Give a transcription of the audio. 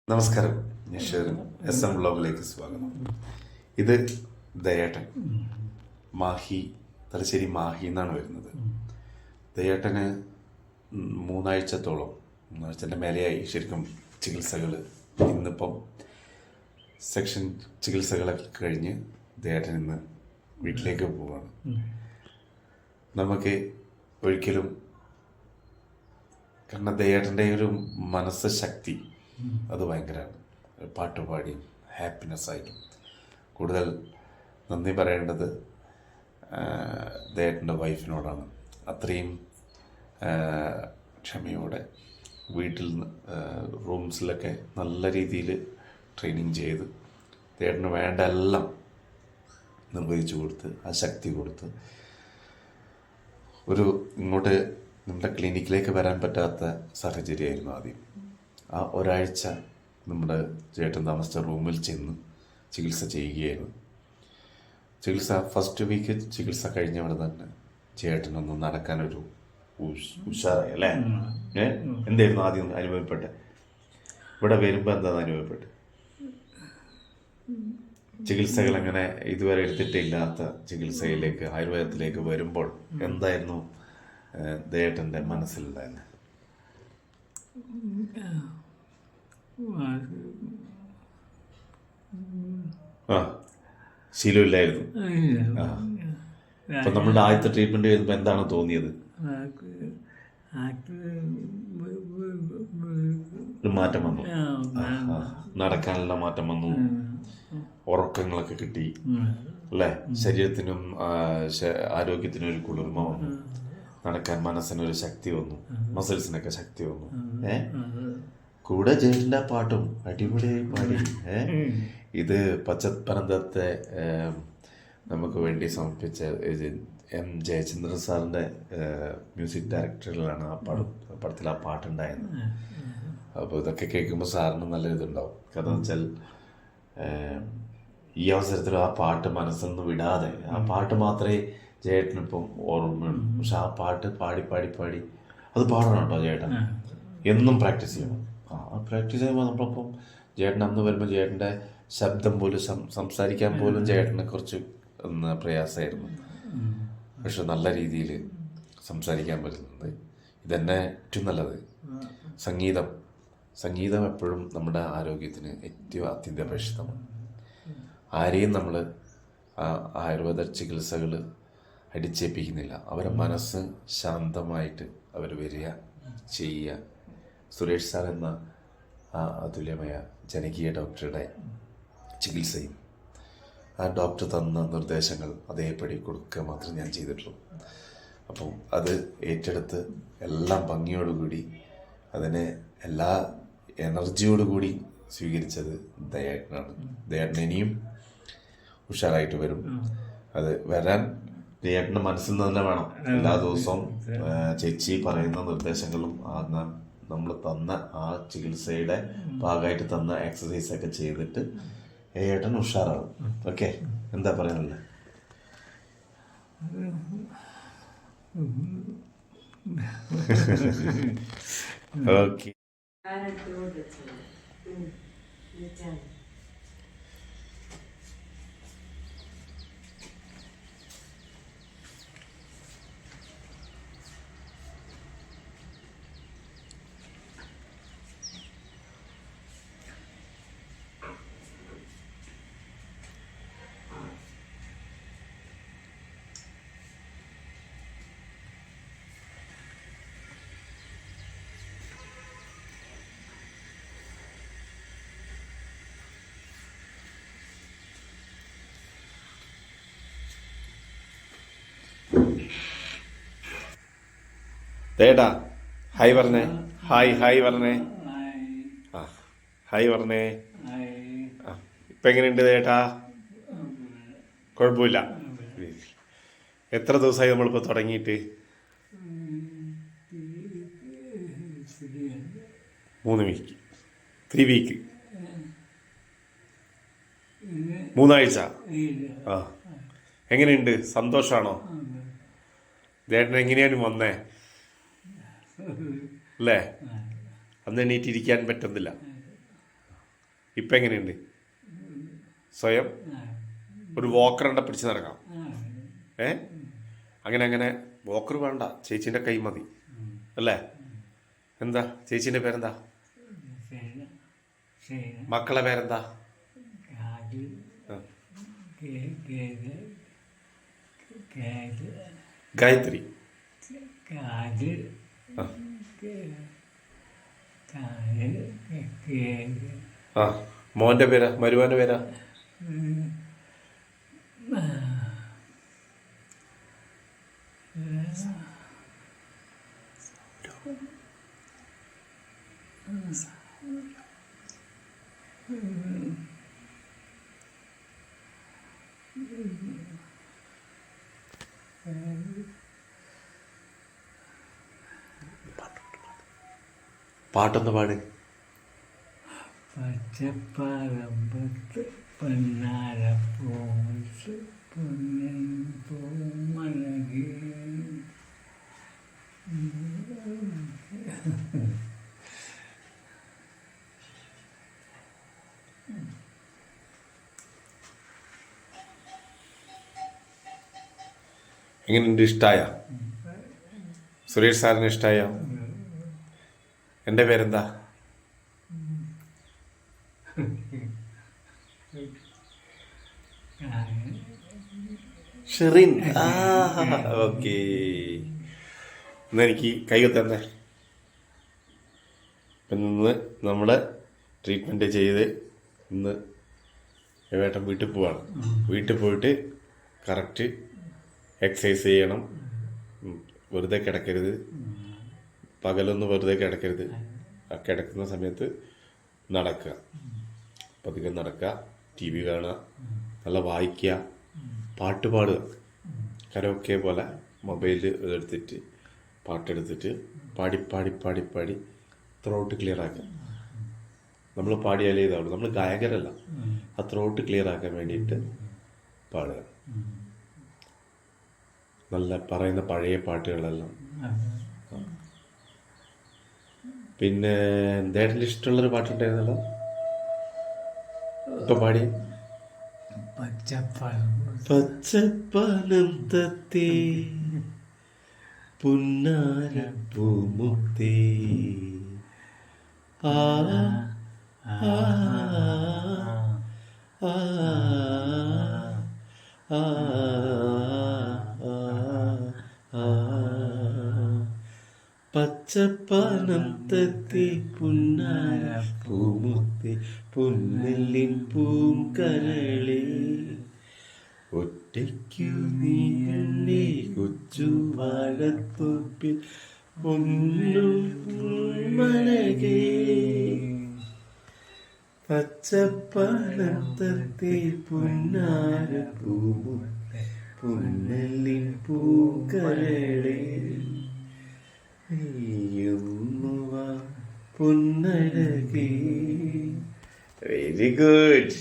നമസ്കാരം, നിഷേധൻ SM വ്ളോഗിലേക്ക് സ്വാഗതം. ഇത് ദയേട്ടൻ മാഹി, തലശ്ശേരി മാഹി എന്നാണ് വരുന്നത്. ദയേട്ടന് 3 ആഴ്ചൻ്റെ മേലെയായി ശരിക്കും ചികിത്സകൾ. ഇന്നിപ്പം സെക്ഷൻ ചികിത്സകളൊക്കെ കഴിഞ്ഞ് ദയേട്ടൻ ഇന്ന് വീട്ടിലേക്ക് പോവുകയാണ്. നമുക്ക് ഒരിക്കലും, കാരണം ദയേട്ടൻ്റെ ഒരു മനസ്സ് ശക്തി അത് ഭയങ്കരമാണ്. പാട്ടുപാടിയും ഹാപ്പിനെസ്സായിട്ടും കൂടുതൽ നന്ദി പറയേണ്ടത് ദയേട്ടൻ്റെ വൈഫിനോടാണ്. അത്രയും ക്ഷമയോടെ വീട്ടിൽ നിന്ന് റൂംസിലൊക്കെ നല്ല രീതിയിൽ ട്രെയിനിങ് ചെയ്ത് ദയേട്ടന് വേണ്ട എല്ലാം നിർവഹിച്ചു കൊടുത്ത്, ആ ശക്തി കൊടുത്ത്, ഇങ്ങോട്ട് നമ്മുടെ ക്ലിനിക്കിലേക്ക് വരാൻ പറ്റാത്ത സാഹചര്യമായിരുന്നു ആദ്യം. ആ ഒരാഴ്ച നമ്മുടെ ചേട്ടൻ താമസിച്ച റൂമിൽ ചെന്ന് ചികിത്സ ചെയ്യുകയായിരുന്നു. ഫസ്റ്റ് വീക്ക് ചികിത്സ കഴിഞ്ഞവിടെ തന്നെ ചേട്ടനൊന്ന് നടക്കാനൊരു ഉഷാറായി അല്ലേ? എന്തായിരുന്നു ആദ്യം അനുഭവപ്പെട്ടെ? ഇവിടെ വരുമ്പോൾ എന്താണ് അനുഭവപ്പെട്ടെ? ചികിത്സകൾ അങ്ങനെ ഇതുവരെ എടുത്തിട്ടില്ലാത്ത ചികിത്സയിലേക്ക്, ആയുർവേദത്തിലേക്ക് വരുമ്പോൾ എന്തായിരുന്നു ദയേട്ടൻ്റെ മനസ്സിലുണ്ടായിരുന്നത്? ശീലമില്ലായിരുന്നു. അപ്പൊ നമ്മളുടെ ആദ്യത്തെ ട്രീറ്റ്മെന്റ് വരുമ്പോ എന്താണ് തോന്നിയത്? ഒരു മാറ്റം വന്നു, നടക്കാനുള്ള മാറ്റം വന്നു, ഉറക്കങ്ങളൊക്കെ കിട്ടി അല്ലേ? ശരീരത്തിനും ആരോഗ്യത്തിനും ഒരു കുളിർമ വന്നു, നടക്കാൻ മനസ്സിനൊരു ശക്തി വന്നു, മസിൽസിനൊക്കെ ശക്തി വന്നു. കൂടെ ജയിലിൻ്റെ പാട്ടും അടിപൊളിയായി പാടി. ഇത് പച്ചപ്പനന്തത്തെ നമുക്ക് വേണ്ടി സമർപ്പിച്ച M. ജയചന്ദ്രൻ സാറിൻ്റെ മ്യൂസിക് ഡയറക്ടറിലാണ് ആ പടത്തിൽ ആ പാട്ടുണ്ടായത്. അപ്പോൾ ഇതൊക്കെ കേൾക്കുമ്പോൾ സാറിന് നല്ല ഇതുണ്ടാവും. കാരണം വെച്ചാൽ ഈ അവസരത്തിൽ ആ പാട്ട് മനസ്സിൽ നിന്ന് വിടാതെ, ആ പാട്ട് മാത്രമേ ചേട്ടനിപ്പം ഓർമ്മയുള്ളൂ. പക്ഷെ ആ പാട്ട് പാടി പാടി പാടി അത് പാടണം കേട്ടോ ചേട്ടൻ. എന്നും പ്രാക്ടീസ് ചെയ്യണം. ആ പ്രാക്ടീസ് ചെയ്യുമ്പോൾ നമ്മളിപ്പം ചേട്ടൻ അന്ന് വരുമ്പോൾ ചേട്ടൻ്റെ ശബ്ദം പോലും സംസാരിക്കാൻ പോലും ചേട്ടനെ കുറച്ച് പ്രയാസമായിരുന്നു. പക്ഷെ നല്ല രീതിയിൽ സംസാരിക്കാൻ പറ്റുന്നുണ്ട്. ഇതന്നെ ഏറ്റവും നല്ലത്. സംഗീതം എപ്പോഴും നമ്മുടെ ആരോഗ്യത്തിന് ഏറ്റവും അത്യന്താപേക്ഷിതമാണ്. ആരെയും നമ്മൾ ആയുർവേദ ചികിത്സകൾ അടിച്ചേൽപ്പിക്കുന്നില്ല. അവരെ മനസ്സ് ശാന്തമായിട്ട് അവർ വരിക, ചെയ്യുക. സുരേഷ് സാർ എന്ന ആ അതുല്യമായ ജനകീയ ഡോക്ടറുടെ ചികിത്സയും ആ ഡോക്ടർ തന്ന നിർദ്ദേശങ്ങൾ അതേപടി കൊടുക്കുക മാത്രമേ ഞാൻ ചെയ്തിട്ടുള്ളൂ. അപ്പം അത് ഏറ്റെടുത്ത് എല്ലാം ഭംഗിയോടുകൂടി അതിനെ എല്ലാ എനർജിയോടുകൂടി സ്വീകരിച്ചത് ദയേട്ടനാണ്. ദയേട്ടൻ ഇനിയും ഉഷാറായിട്ട് വരും. അത് വരാൻ ദയേട്ടൻ്റെ മനസ്സിൽ നിന്ന് തന്നെ വേണം. എല്ലാ ദിവസവും ചേച്ചി പറയുന്ന നിർദ്ദേശങ്ങളും നമ്മൾ തന്ന ആ ചികിത്സയുടെ ഭാഗമായിട്ട് തന്ന എക്സസൈസൊക്കെ ചെയ്തിട്ട് ഏട്ടൻ ഉഷാറാവും. ഓക്കെ, എന്താ പറയാനുള്ളത്? ഓക്കെ. ദേട്ടാ ഹായ് പറഞ്ഞേ. ഹായ് പറഞ്ഞേ. ആ ഹായ് പറഞ്ഞേ. ആ ഇപ്പം എങ്ങനെയുണ്ട് ദേട്ടാ? കുഴപ്പമില്ല. എത്ര ദിവസമായി നമ്മളിപ്പോൾ തുടങ്ങിയിട്ട്? 3 വീക്ക്, 3 വീക്ക്, 3 ആഴ്ച. ആ എങ്ങനെയുണ്ട്? സന്തോഷമാണോ? ദേട്ടൻ എങ്ങനെയാണ് വന്നേ അല്ലേ? അന്ന് എണീറ്റിരിക്കാൻ പറ്റുന്നില്ല. ഇപ്പം എങ്ങനെയുണ്ട്? സ്വയം ഒരു വോക്കറുണ്ടെ പിടിച്ച് നടക്കാം. അങ്ങനെ വോക്കർ വേണ്ട, ചേച്ചീൻ്റെ കൈ മതി അല്ലേ? എന്താ ചേച്ചീൻ്റെ പേരെന്താ? മക്കളെ പേരെന്താ? ഗായത്രി. ആ മോൻ്റെ പേരാ? മരുവാൻ്റെ പേരാ? പാട്ടൊന്ന് പാട്. പച്ചപ്പറമ്പത്ത് പൊന്നാരപ്പൂത്ത് പൊന്നിൻ പൂമലകി. എങ്ങനെയുണ്ട്? ഇഷ്ടമായ? സുരേഷ് സാറിന് ഇഷ്ടമായ? എൻ്റെ പേരെന്താ? ഷെറിൻ. ഓക്കെ, ഇന്ന് എനിക്ക് കൈ തന്നെ. ഇന്ന് നമ്മൾ ട്രീറ്റ്മെൻറ്റ് ചെയ്ത് ഇന്ന് ഏട്ടൻ വീട്ടിൽ പോവാണ്. വീട്ടിൽ പോയിട്ട് കറക്റ്റ് എക്സസൈസ് ചെയ്യണം. വെറുതെ കിടക്കരുത്, പകലൊന്നും വെറുതെ കിടക്കരുത്. ആ കിടക്കുന്ന സമയത്ത് നടക്കുക, പതുക്കെ നടക്കുക, TV കാണുക, നല്ല വായിക്കുക, പാട്ട് പാടുക. കരോക്കെ പോലെ മൊബൈൽ എടുത്തിട്ട് പാട്ടെടുത്തിട്ട് പാടി ത്രോട്ട് ക്ലിയർ ആക്കുക. നമ്മൾ പാടിയാലേ ഇതാവുള്ളൂ. നമ്മൾ ഗായകരല്ല. ആ ത്രോട്ട് ക്ലിയർ ആക്കാൻ വേണ്ടിയിട്ട് പാടുക. നല്ല പറയുന്ന പഴയ പാട്ടുകളെല്ലാം. പിന്നെ എന്തായാലും ഇഷ്ടമുള്ളൊരു പാട്ടുണ്ടായിരുന്നല്ലോ, ഇപ്പൊ പാടി. പച്ചപ്പനന്തത്തെ പുന്നാരപ്പൂമുത്തേ ആ പച്ചപ്പനന്തത്തെ പുന്നാരപ്പൂമുത്തേ പുന്നെല്ലിൻ പൂങ്കരളേ ഒറ്റയ്ക്കു നീ എന്നെ കൊച്ചു വാഴത്തോപ്പിൽ പൊന്നും മലകേ പച്ചപ്പനന്തത്തെ പുന്നാരപ്പൂമുത്തേ പുന്നെല്ലിൻ പൂങ്കരളേ പൊന്നഴകേ. Very good.